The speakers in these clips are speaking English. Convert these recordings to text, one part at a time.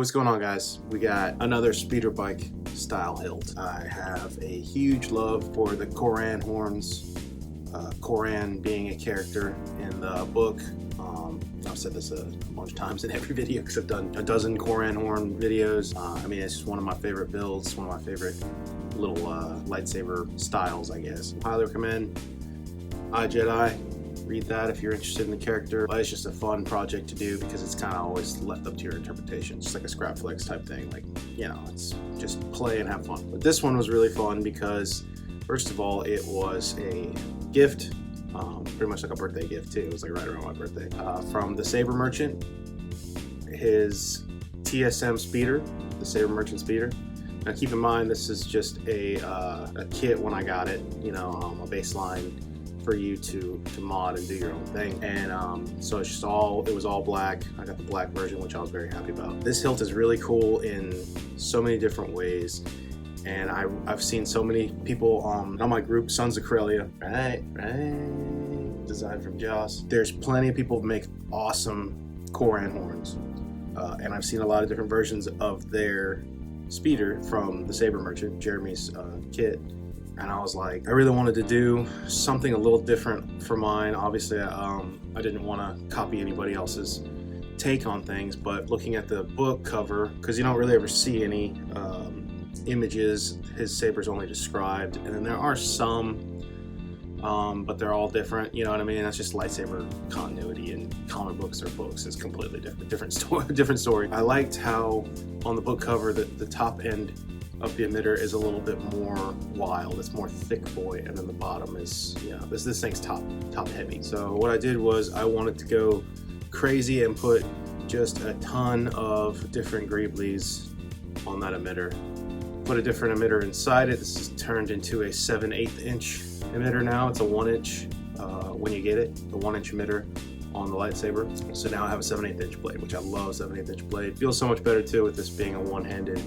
what's going on, guys? We got another speeder bike style hilt. I have a huge love for the Koran horns. Koran being a character in the book. I've said this a bunch of times in every video because I've done a dozen Koran horn videos. I mean, it's just one of my favorite builds, one of my favorite little lightsaber styles, I guess. Highly recommend Jedi. Read that if you're interested in the character. It's just a fun project to do because it's kind of always left up to your interpretation. Just like a scrap flex type thing. Like, you know, it's just play and have fun. But this one was really fun because, first of all, it was a gift. Pretty much like a birthday gift too. It was like right around my birthday. From the Saber merchant. His TSM speeder, the Saber merchant speeder. Now keep in mind, this is just a kit when I got it. You know, a baseline for you to mod and do your own thing. And so it's just it was all black. I got the black version, which I was very happy about. This hilt is really cool in so many different ways. And I've seen so many people on my group, Sons of Corellia, right, designed from Joss. There's plenty of people who make awesome Koran horns. And I've seen a lot of different versions of their speeder from the Saber merchant, Jeremy's kit. And I was like, I really wanted to do something a little different for mine. Obviously, I didn't want to copy anybody else's take on things, but looking at the book cover, because you don't really ever see any images, his saber's only described, and then there are some, but they're all different, you know what I mean? That's just lightsaber continuity, and comic books or books is completely different story. I liked how on the book cover the top end of the emitter is a little bit more wild. It's more thick boy, and then the bottom is, you know, this thing's top heavy. So what I did was I wanted to go crazy and put just a ton of different greeblies on that emitter. Put a different emitter inside it. This is turned into a 7/8 inch emitter now. It's a 1 inch when you get it, the 1 inch emitter on the lightsaber. So now I have a 7/8 inch blade, which I love. 7/8 inch blade feels so much better too with this being a one-handed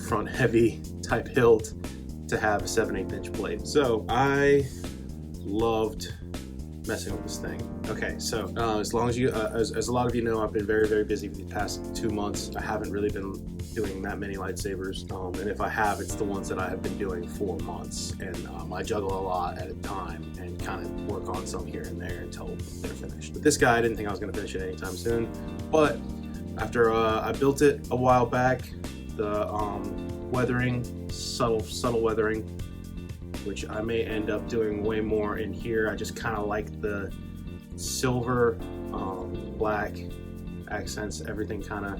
front heavy type hilt to have a 7/8 inch blade. So I loved messing with this thing. Okay, so as long as you, as a lot of you know, I've been very, very busy for the past 2 months. I haven't really been doing that many lightsabers, and if I have, it's the ones that I have been doing for months, and I juggle a lot at a time and kind of work on some here and there until they're finished. But this guy, I didn't think I was going to finish it anytime soon, but after I built it a while back, the weathering, subtle weathering, which I may end up doing way more in here. I just kind of like the silver, black accents. Everything kind of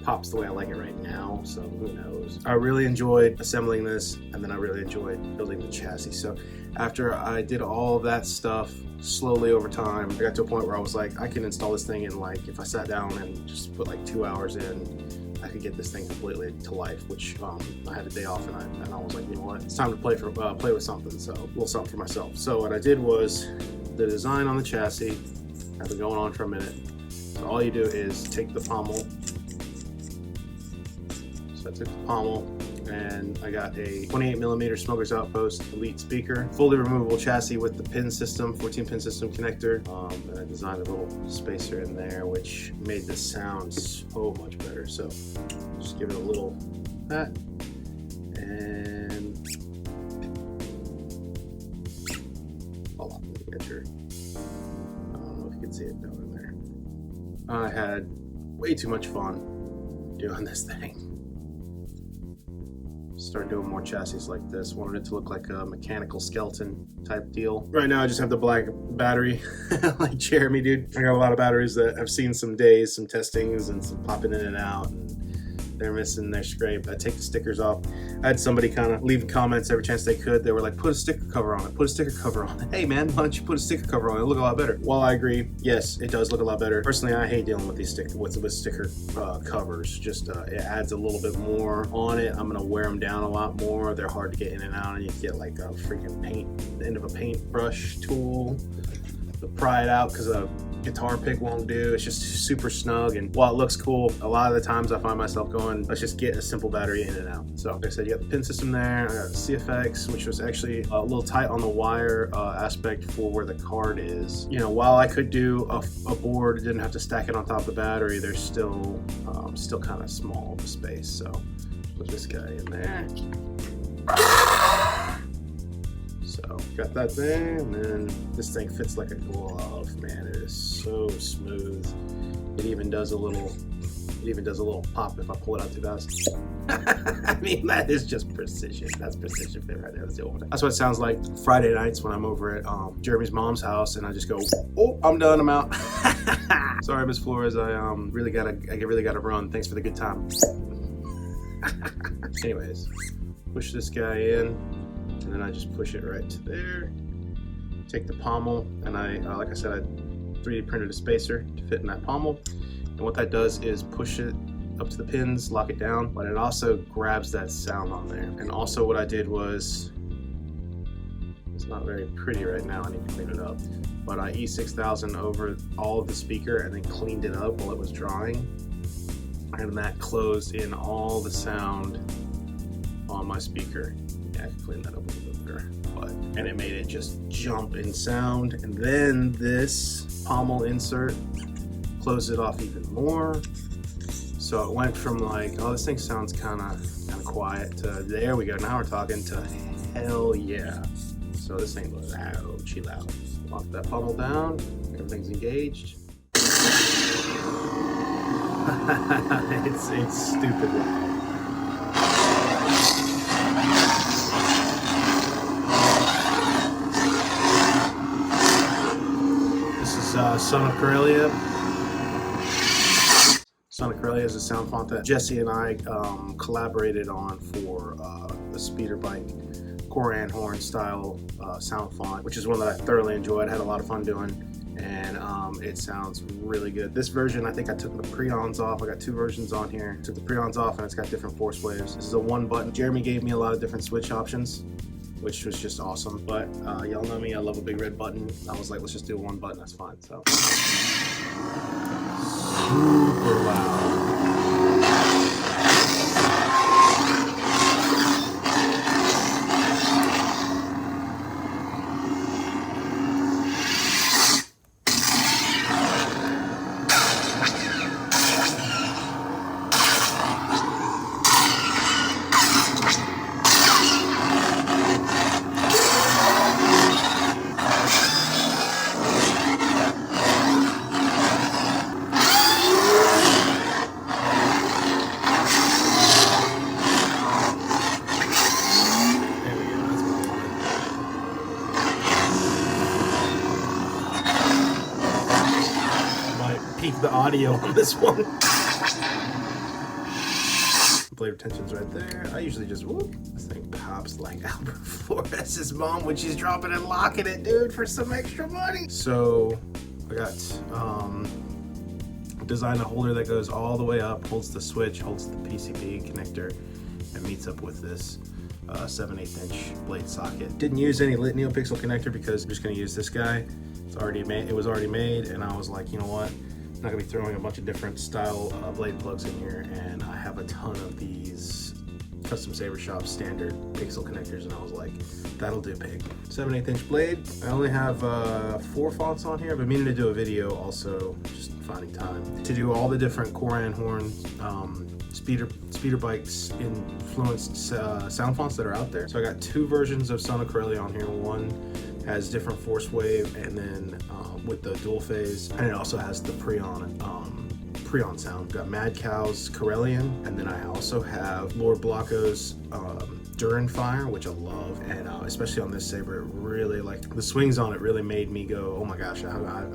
pops the way I like it right now, so who knows. I really enjoyed assembling this, and then I really enjoyed building the chassis. So after I did all of that stuff slowly over time, I got to a point where I was like, I can install this thing in, like, if I sat down and just put like 2 hours in, I could get this thing completely to life, which I had a day off, and I was like, you know what, it's time to play with something, so a little something for myself. So what I did was the design on the chassis. I've been going on for a minute. So all you do is take the pommel. So I took the pommel, and I got a 28mm Smoker's Outpost Elite speaker, fully removable chassis with the pin system, 14-pin system connector, and I designed a little spacer in there, which made this sound so much better. So just give it a little that, and hold on, let me get your, I don't know if you can see it down in there. I had way too much fun doing this thing. Start doing more chassis like this. Wanted it to look like a mechanical skeleton type deal. Right now I just have the black battery like Jeremy, dude. I got a lot of batteries that I've seen some days, some testings, and some popping in and out, and they're missing, they're scraped. I take the stickers off. I had somebody kind of leave comments every chance they could. They were like, put a sticker cover on it, put a sticker cover on it. Hey man, why don't you put a sticker cover on it? It'll look a lot better. Well, I agree. Yes, it does look a lot better. Personally, I hate dealing with these sticker covers. Just it adds a little bit more on it. I'm gonna wear them down a lot more. They're hard to get in and out, and you get like a freaking the end of a paintbrush tool to pry it out, because guitar pick won't do. It's just super snug, and while it looks cool, a lot of the times I find myself going, let's just get a simple battery in and out. So like I said, you got the pin system there. I got CFX, which was actually a little tight on the wire aspect for where the card is. You know, while I could do a board, didn't have to stack it on top of the battery, there's still kind of small of a space. So put this guy in there. So got that there, and then this thing fits like a glove. Man, it is so smooth. It even does a little pop if I pull it out too fast. I mean, that is just precision. That's precision fit right there. That's what it sounds like Friday nights when I'm over at Jeremy's mom's house, and I just go, oh, I'm done, I'm out. Sorry, Miss Flores, I really gotta run. Thanks for the good time. Anyways, push this guy in, and then I just push it right to there. Take the pommel, and I, like I said, I 3D printed a spacer to fit in that pommel. And what that does is push it up to the pins, lock it down, but it also grabs that sound on there. And also what I did was, it's not very pretty right now, I need to clean it up, but I E6000 over all of the speaker and then cleaned it up while it was drying. And that closed in all the sound on my speaker. Yeah, I can clean that up a little bit better. And it made it just jump in sound. And then this pommel insert closed it off even more. So it went from like, oh, this thing sounds kind of quiet, to there we go. Now we're talking to hell yeah. So this thing goes out, chill out. Lock that pommel down. Everything's engaged. it's stupid loud. This is Son of Corellia. Son of Corellia is a sound font that Jesse and I collaborated on for the speeder bike Koran horn style sound font, which is one that I thoroughly enjoyed, had a lot of fun doing, and it sounds really good. This version, I think I took the preons off. I got two versions on here. Took the preons off, and it's got different force waves. This is a one button. Jeremy gave me a lot of different switch options, which was just awesome. But y'all know me, I love a big red button. I was like, let's just do one button, that's fine. So super loud. The audio on this one. Blade retention's right there. I usually just whoop. This thing pops like Albert Flores' mom when she's dropping and locking it, dude, for some extra money. So I got designed a holder that goes all the way up, holds the switch, holds the PCB connector, and meets up with this 7/8 inch blade socket. Didn't use any lit neopixel connector because I'm just gonna use this guy. It's already made. It was already made, and I was like, you know what? I'm not gonna be throwing a bunch of different style blade plugs in here, and I have a ton of these custom Saber Shop standard pixel connectors, and I was like, that'll do big. 7/8 inch blade. I only have 4 fonts on here. I've been meaning to do a video also, just finding time to do all the different Koran horn speeder bikes influenced sound fonts that are out there. So I got 2 versions of Son of Corellia on here. One has different force wave, and then with the dual phase, and it also has the Preon sound. Got Mad Cow's Corellian, and then I also have Lord Blocko's Durin Fire, which I love, and especially on this Saber, it really, like, the swings on it really made me go, oh my gosh, I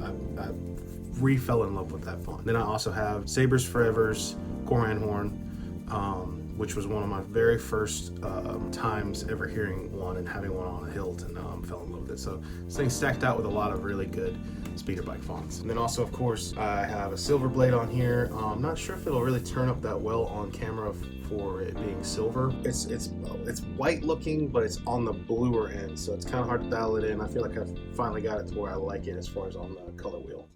re-fell in love with that font. Then I also have Sabers Forever's Koran horn, which was one of my very first times ever hearing one and having one on a hilt, and fell in love with it. So this thing stacked out with a lot of really good speeder bike fonts. And then also, of course, I have a silver blade on here. I'm not sure if it'll really turn up that well on camera for it being silver. It's white looking, but it's on the bluer end, so it's kind of hard to dial it in. I feel like I've finally got it to where I like it as far as on the color wheel.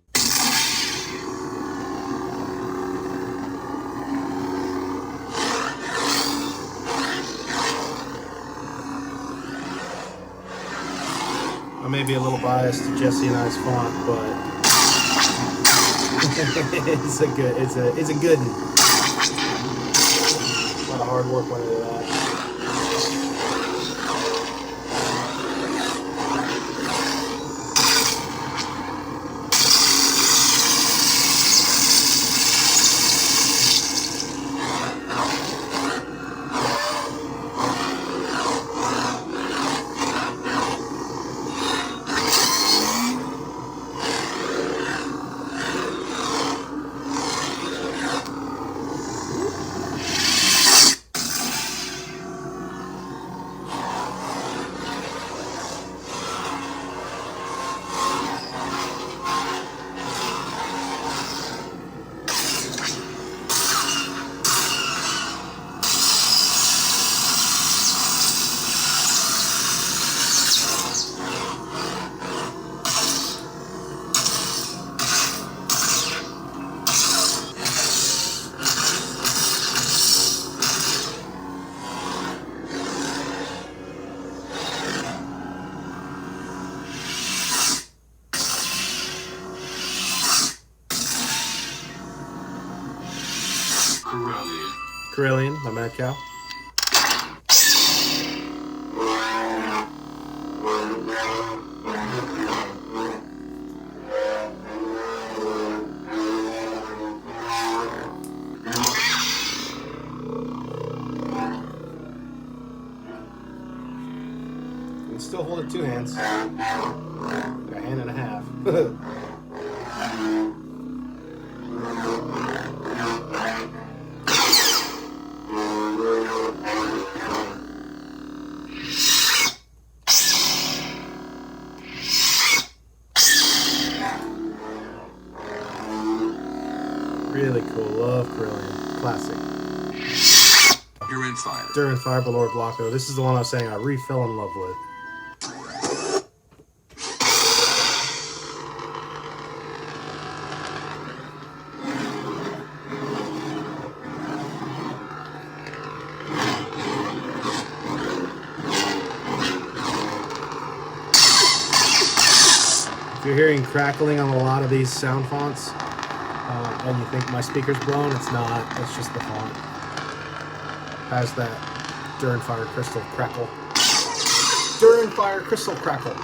may be a little biased to Jesse and I's font, but it's a good one. A lot of hard work went into that. Carillion, my mad cow. You can still hold it two hands. A hand and a half. Really cool. Love Carillion. Classic. You're in fire. During Fire, but Lord Blocko. This is the one I was saying I re-fell in love with. If you're hearing crackling on a lot of these sound fonts, and you think my speaker's blown, it's not. It's just the font. Has that Durin Fire Crystal crackle. Durin Fire Crystal crackle.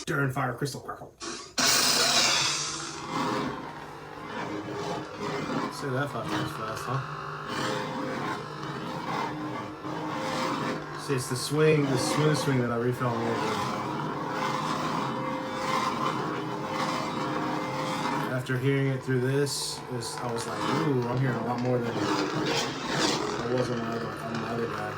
Durin Fire Crystal crackle. Say that 5 times fast, huh? See, it's the swing, the smooth swing that I refell in love with. After hearing it through this, I was like, ooh, I'm hearing a lot more than I was on the other guy.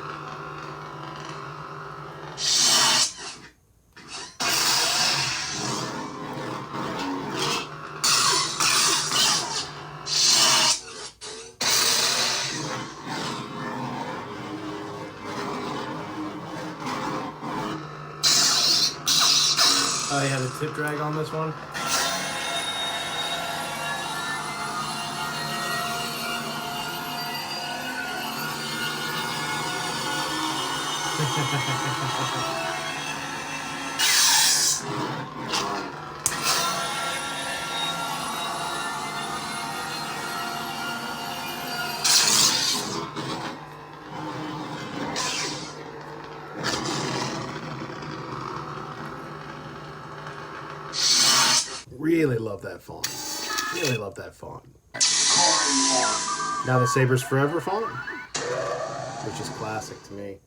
Oh yeah, the tip drag on this one. Really love that font. Really love that font. Now the Saber's Forever font, which is classic to me.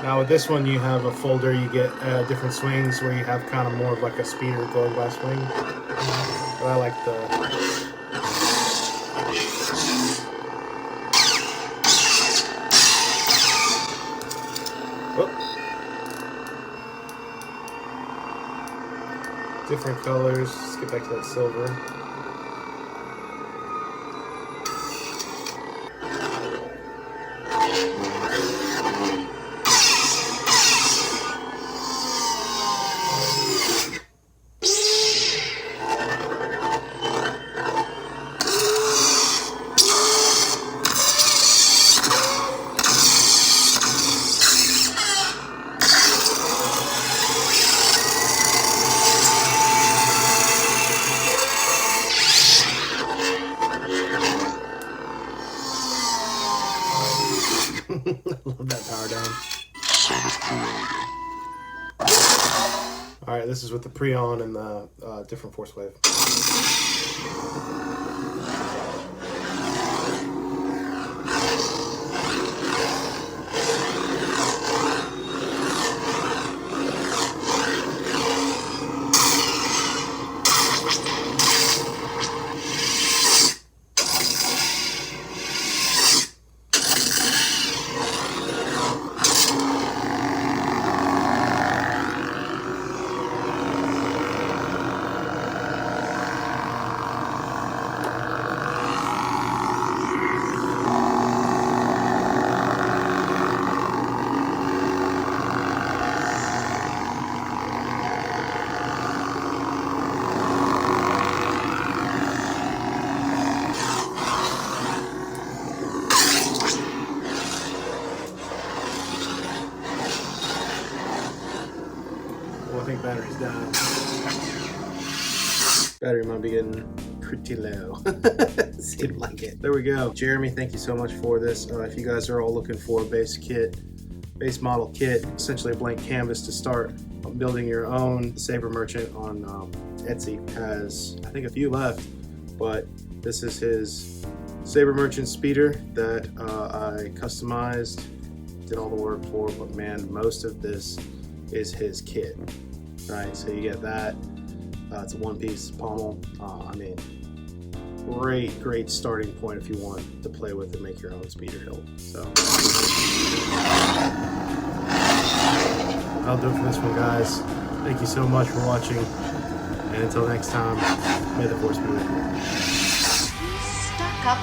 Now with this one, you have a folder, you get different swings where you have kind of more of like a speeder going by swing. But I like the... Oh. Different colors, let's get back to that silver. love that power down. Saber's corroded. Alright, this is with the Preon and the different force wave. I think battery's down. Battery might be getting pretty low. Seemed like it. There we go. Jeremy, thank you so much for this. If you guys are all looking for a base model kit, essentially a blank canvas to start building your own, Saber Merchant on Etsy has, I think, a few left, but this is his Saber Merchant speeder that I customized, did all the work for, but man, most of this is his kit. Right, so you get that. It's a one-piece pommel. I mean, great starting point if you want to play with and make your own speeder hilt. So I'll do it for this one, guys. Thank you so much for watching, and until next time, may the force be with you. Stuck up,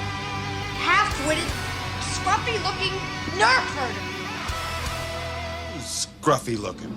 half-witted, scruffy-looking nerf herder. Scruffy looking.